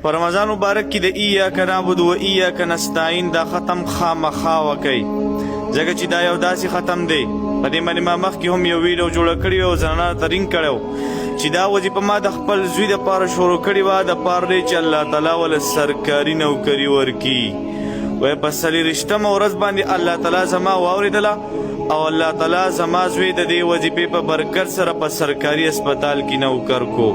په رمضان مبارک کې د ایاک نعبد و ایاک نستعین دا ختم خامخا وکئ، ځکه چې دا یو داسې ختم دی. په دې باندې ما مخکې هم یو ویډیو جوړه کړې وه او زنانه ته رینګ کړی و چې دا وظیفه ما د خپل زوی دپاره شروع کړې وه، دپاره دی چې الله تعالی وله سرکاري نوکري ورکړي. وایي په څلېرویشتمه ورځ باندې الله تعالی زما واورېدله او الله تعالی زما زوی د دې وظیفې په برکت سره په سرکاري اسپتال کې نوکر کو.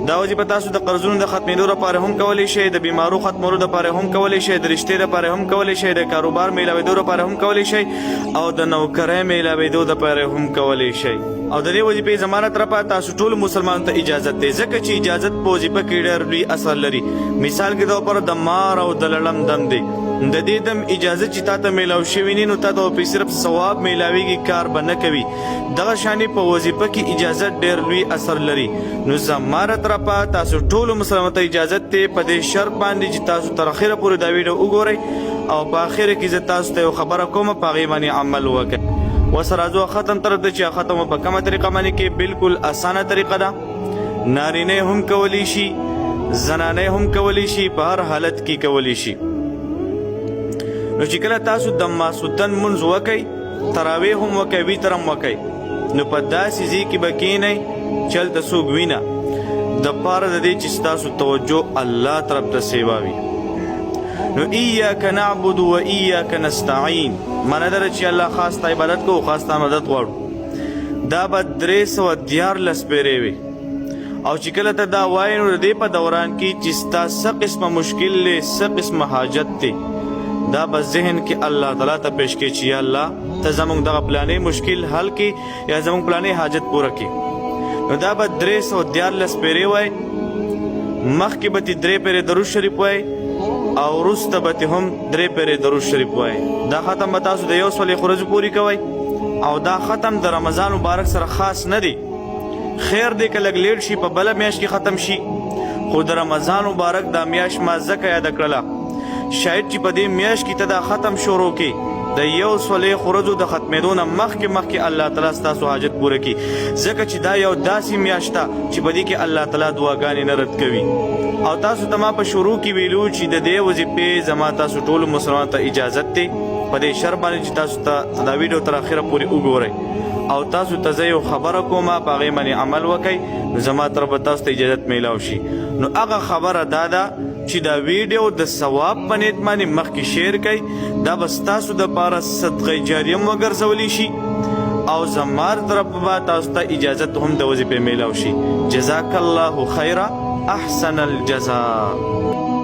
دا وظیفه تاسو د قرضونو د ختمېدو لپاره هم کولی شئ، د بیمارو ختمولو لپاره هم کولی شئ، د رشتې لپاره هم کولی شئ، د کاروبار میلاوېدو لپاره هم کولی شئ او د نوکرۍ میلاوېدو لپاره هم کولی شئ. او د دې وظیفې زما نه طرفه تاسو ټولو مسلمانانو ته اجازت دی، ځکه چې اجازت په وظیفه کې ډېر لوی اثر لري. مثال کې د پر د مار او د لړم دم دی، د دې دم اجازه چې تا ته میلاو شوي نه نو تا ته په صرف ثواب میلاویږي، کار به نه کوي. دغه شانې په وظیفه کې اجازت ډېر لوی اثر لري. نو زما نه طرفه تاسو ټولو مسلمانانو ته اجازت دی په دې شرط باندې چې تاسو تر اخره پورې دا ویډیو وګورئ او په اخره کې زه تاسو ته یو خبره کوم، په هغې باندې عمل وکړئ. وسره راځو ختم طرف ته چې ختم په کومه طریقه باندې کې بالکل اسانه طریقه ده. نارینه هم کولی شي، زنانه هم کولی شي، په هر حالت کې کولی شي. نو چې کله تاسو د ماسوتن منځ وکئ، تراویح هم وکئ، ویتر هم وکئ، نو په داسې ځای کې به کښېنئ چې هلته څوک وینه، دپاره د دې چې ستاسو توجه الله طرف ته سیوا وي. نو ایاک نعبد و ایاک نستعین معنی دا چې الله خاص ته عبادت کوو، خاص ته مدد غواړو. دا به 314 پیرې وي. او چې کله ته دا وایې نو د دې په دوران کې چې ستا څه قسمه مشکل دی، څه قسمه حاجت دی، دا به ذهن کې الله تعالی ته پیش کړي چې یا الله ته زموږ دغه پلانې مشکل حل کړي یا زموږ پلانې حاجت پوره کړي. نو دا به 314 پیرې وایي. مخکې به تې 3 پیرې درود شریف وایي او وروسته به تې هم 3 پیرې درود شریف وایي. دا ختم به تاسو د 1 ورځې پورې کوئ او دا ختم د رمضان مبارک سره خاص نه دی. خیر دی که لږ لیټ شي، په بله میاشت کې ختم شي، خو د رمضان مبارک دا میاشت ما ځکه یاده کړله شاید چې په دې میاشت کې ته دا ختم شروع کړي، د 1 ورځو د ختمېدو نه مخکې الله تعالی ستاسو حاجت پوره کړي، ځکه چې دا یو داسې میاشت ده چې په دې کې الله تعالی دعاګانې نه رد کوي. او تاسو ته ما په شروع کې ویلو چې د دې وظیفې زما تاسو ټولو مسلمانانو ته اجازت دی په دې شرط باندې چې تاسو ته دا ویډیو تر اخره پورې وګورئ او تاسو ته زه یو خبره کوم، په هغې باندې عمل وکئ، نو زما طرفه تاسو ته اجازت میلاو شي. نو هغه خبره دا ده چې دا ویډیو د ثواب په نیت باندې مخکې شیر کړئ، دا به ستاسو دپاره صدقه جاریه هم وګرځولی شي او زما طرفه به تاسو ته اجازت هم د وظیفې میلاو شي. جزاک الله خیره، احسن الجزاء.